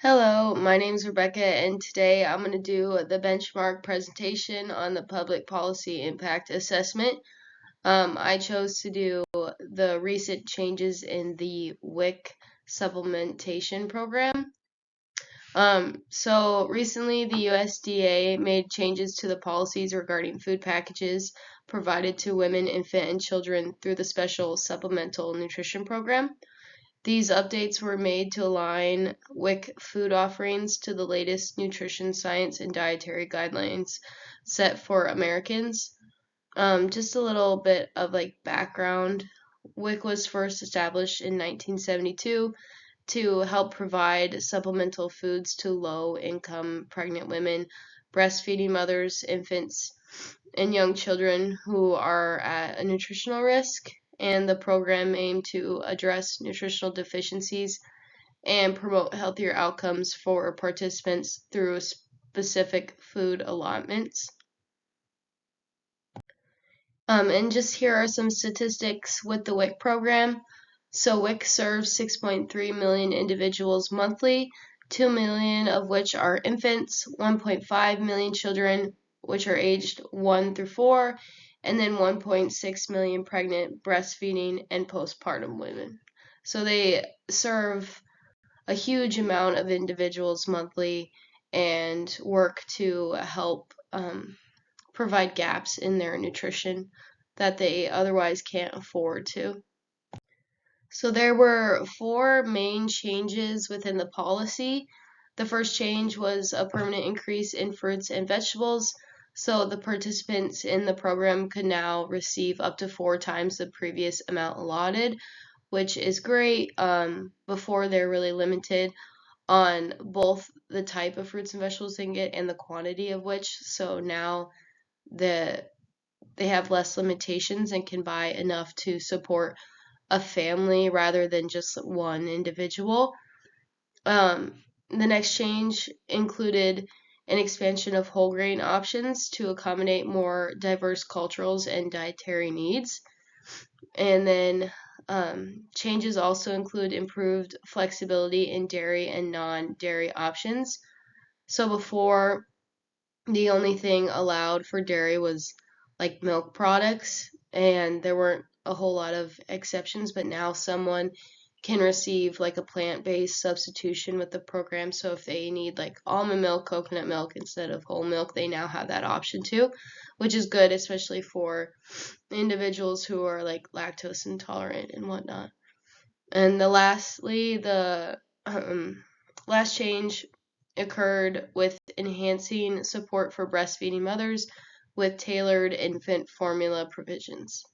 Hello, my name is Rebecca, and today I'm going to do the benchmark presentation on the Public Policy Impact Assessment. I chose to do the recent changes in the WIC supplementation program. So recently the USDA made changes to the policies regarding food packages provided to women, infant, and children through the Special Supplemental Nutrition Program. These updates were made to align WIC food offerings to the latest nutrition science and dietary guidelines set for Americans. Just a little bit of background. WIC was first established in 1972 to help provide supplemental foods to low-income pregnant women, breastfeeding mothers, infants, and young children who are at a nutritional risk. And the program aimed to address nutritional deficiencies and promote healthier outcomes for participants through specific food allotments. And just here are some statistics with the WIC program. So WIC serves 6.3 million individuals monthly, 2 million of which are infants, 1.5 million children, which are aged 1 through 4, and then 1.6 million pregnant, breastfeeding, and postpartum women. So they serve a huge amount of individuals monthly and work to help provide gaps in their nutrition that they otherwise can't afford to. So there were four main changes within the policy. The first change was a permanent increase in fruits and vegetables. So the participants in the program could now receive up to 4 times the previous amount allotted, which is great. Before they're really limited on both the type of fruits and vegetables they can get and the quantity of which. So now they have less limitations and can buy enough to support a family rather than just one individual. The next change included an expansion of whole grain options to accommodate more diverse cultures and dietary needs. And then changes also include improved flexibility in dairy and non-dairy options. So before, the only thing allowed for dairy was like milk products, and there weren't a whole lot of exceptions, but now someone can receive like a plant-based substitution with the program. So if they need like almond milk, coconut milk instead of whole milk, they now have that option too, which is good, especially for individuals who are like lactose intolerant and whatnot. And lastly, the last change occurred with enhancing support for breastfeeding mothers with tailored infant formula provisions.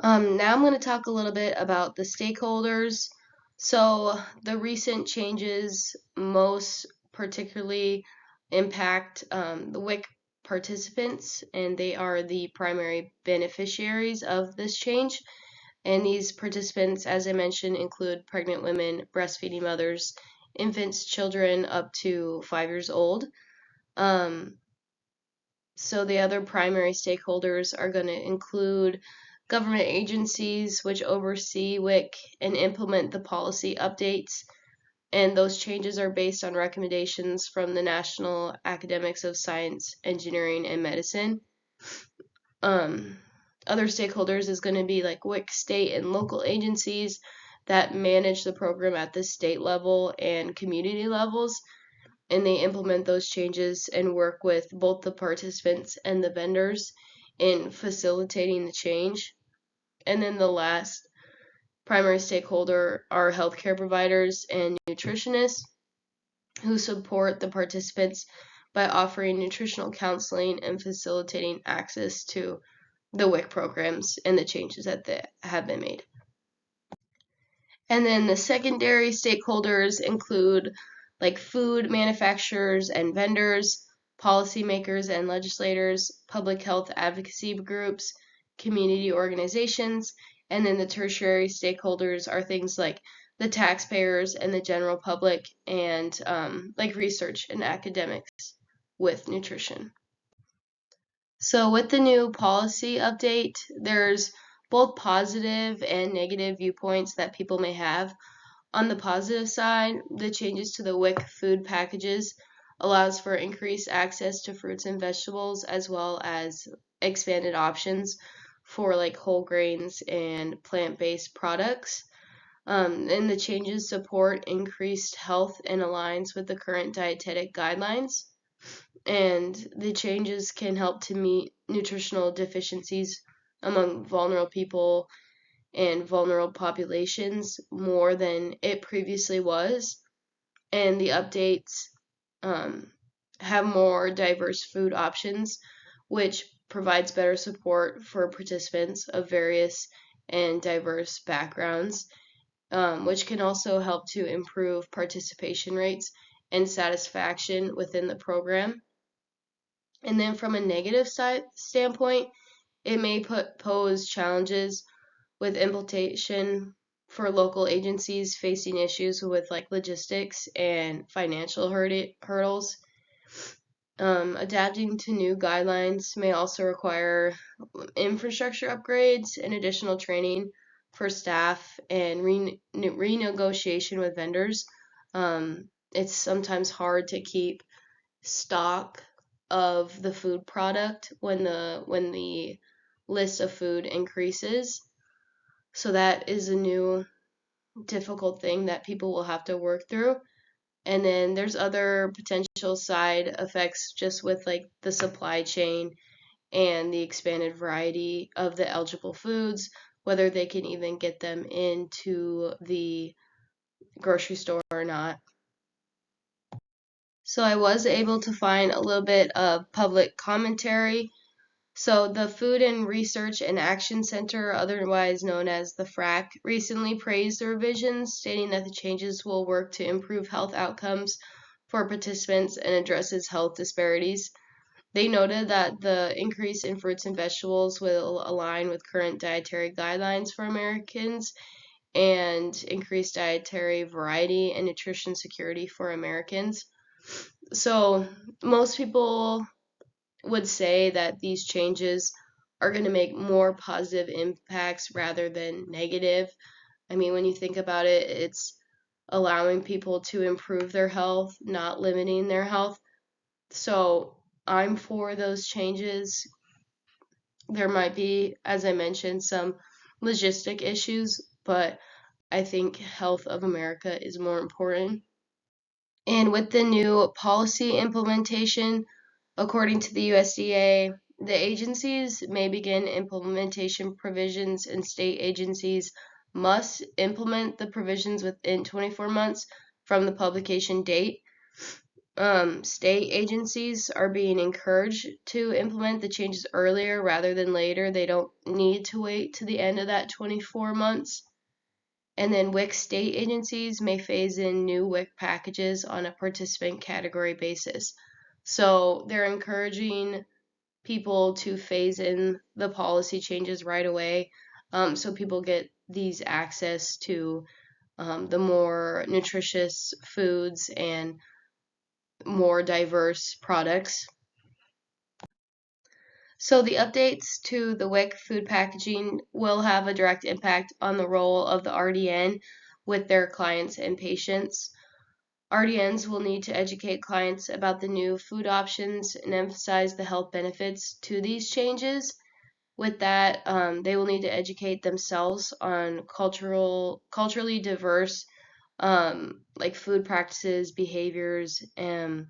Now I'm going to talk a little bit about the stakeholders. So the recent changes most particularly impact the WIC participants, and they are the primary beneficiaries of this change. And these participants, as I mentioned, include pregnant women, breastfeeding mothers, infants, children up to 5 years old. So the other primary stakeholders are going to include government agencies which oversee WIC and implement the policy updates. And those changes are based on recommendations from the National Academies of Science, Engineering, and Medicine. Other stakeholders is going to be like WIC state and local agencies that manage the program at the state level and community levels, and they implement those changes and work with both the participants and the vendors in facilitating the change. And then the last primary stakeholder are healthcare providers and nutritionists who support the participants by offering nutritional counseling and facilitating access to the WIC programs and the changes that have been made. And then the secondary stakeholders include like food manufacturers and vendors, policymakers and legislators, public health advocacy groups, community organizations, and then the tertiary stakeholders are things like the taxpayers and the general public and like research and academics with nutrition. So with the new policy update, there's both positive and negative viewpoints that people may have On the positive side, the changes to the WIC food packages allows for increased access to fruits and vegetables as well as expanded options for like whole grains and plant-based products. And the changes support increased health and aligns with the current dietetic guidelines. And the changes can help to meet nutritional deficiencies among vulnerable people and vulnerable populations more than it previously was. And the updates um, have more diverse food options, which provides better support for participants of various and diverse backgrounds, which can also help to improve participation rates and satisfaction within the program. And then from a negative standpoint, it may pose challenges with implementation for local agencies facing issues with like logistics and financial hurdles. Adapting to new guidelines may also require infrastructure upgrades and additional training for staff and renegotiation with vendors. It's sometimes hard to keep stock of the food product when the list of food increases. So that is a new difficult thing that people will have to work through. And then there's other potential side effects just with like the supply chain and the expanded variety of the eligible foods, whether they can even get them into the grocery store or not. So I was able to find a little bit of public commentary. So the Food and Research and Action Center, otherwise known as the FRAC, recently praised the revisions, stating that the changes will work to improve health outcomes for participants and addresses health disparities. They noted that the increase in fruits and vegetables will align with current dietary guidelines for Americans and increase dietary variety and nutrition security for Americans. So most people would say that these changes are going to make more positive impacts rather than negative. I mean, when you think about it, it's allowing people to improve their health, not limiting their health. So I'm for those changes. There might be, as I mentioned, some logistic issues, but I think health of America is more important. And with the new policy implementation, according to the USDA, the agencies may begin implementation provisions and state agencies must implement the provisions within 24 months from the publication date. State agencies are being encouraged to implement the changes earlier rather than later. They don't need to wait to the end of that 24 months. And then WIC state agencies may phase in new WIC packages on a participant category basis. So they're encouraging people to phase in the policy changes right away, so people get these access to the more nutritious foods and more diverse products. So the updates to the WIC food packaging will have a direct impact on the role of the RDN with their clients and patients. RDNs will need to educate clients about the new food options and emphasize the health benefits to these changes. With that, they will need to educate themselves on culturally diverse like food practices, behaviors, and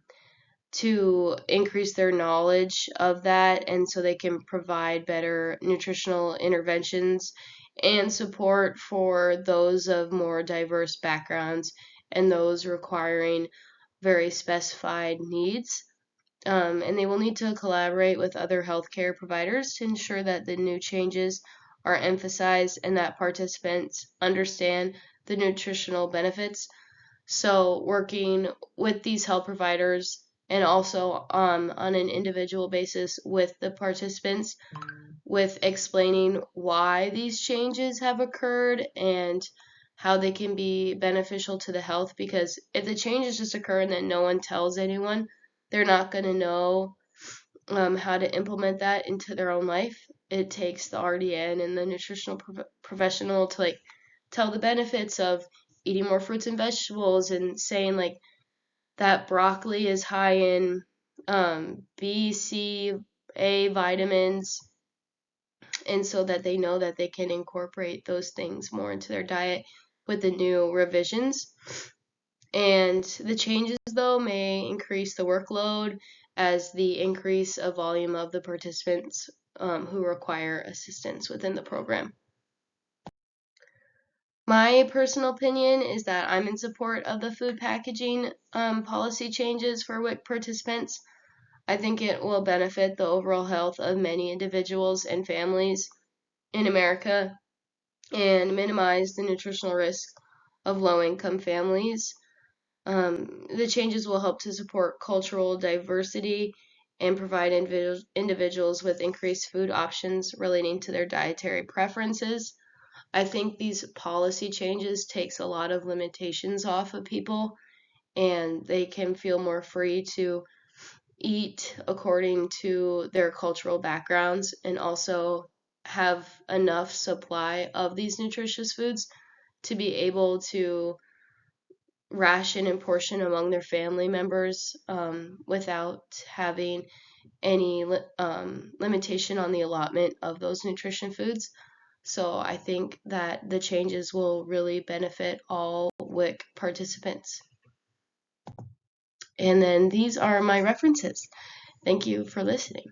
to increase their knowledge of that, and so they can provide better nutritional interventions and support for those of more diverse backgrounds and those requiring very specified needs. And they will need to collaborate with other healthcare providers to ensure that the new changes are emphasized and that participants understand the nutritional benefits. So, working with these health providers and also on an individual basis with the participants, with explaining why these changes have occurred and how they can be beneficial to the health. Because if the changes just occur and then no one tells anyone, they're not going to know how to implement that into their own life. It takes the RDN and the nutritional professional to like tell the benefits of eating more fruits and vegetables and saying like that broccoli is high in B, C, A vitamins, and so that they know that they can incorporate those things more into their diet with the new revisions. And the changes, though, may increase the workload as the increase of volume of the participants who require assistance within the program. My personal opinion is that I'm in support of the food packaging policy changes for WIC participants. I think it will benefit the overall health of many individuals and families in America and minimize the nutritional risk of low-income families. The changes will help to support cultural diversity and provide individuals with increased food options relating to their dietary preferences. I think these policy changes takes a lot of limitations off of people, and they can feel more free to eat according to their cultural backgrounds and also have enough supply of these nutritious foods to be able to ration and portion among their family members without having any limitation on the allotment of those nutrition foods. So I think that the changes will really benefit all WIC participants. And then these are my references. Thank you for listening.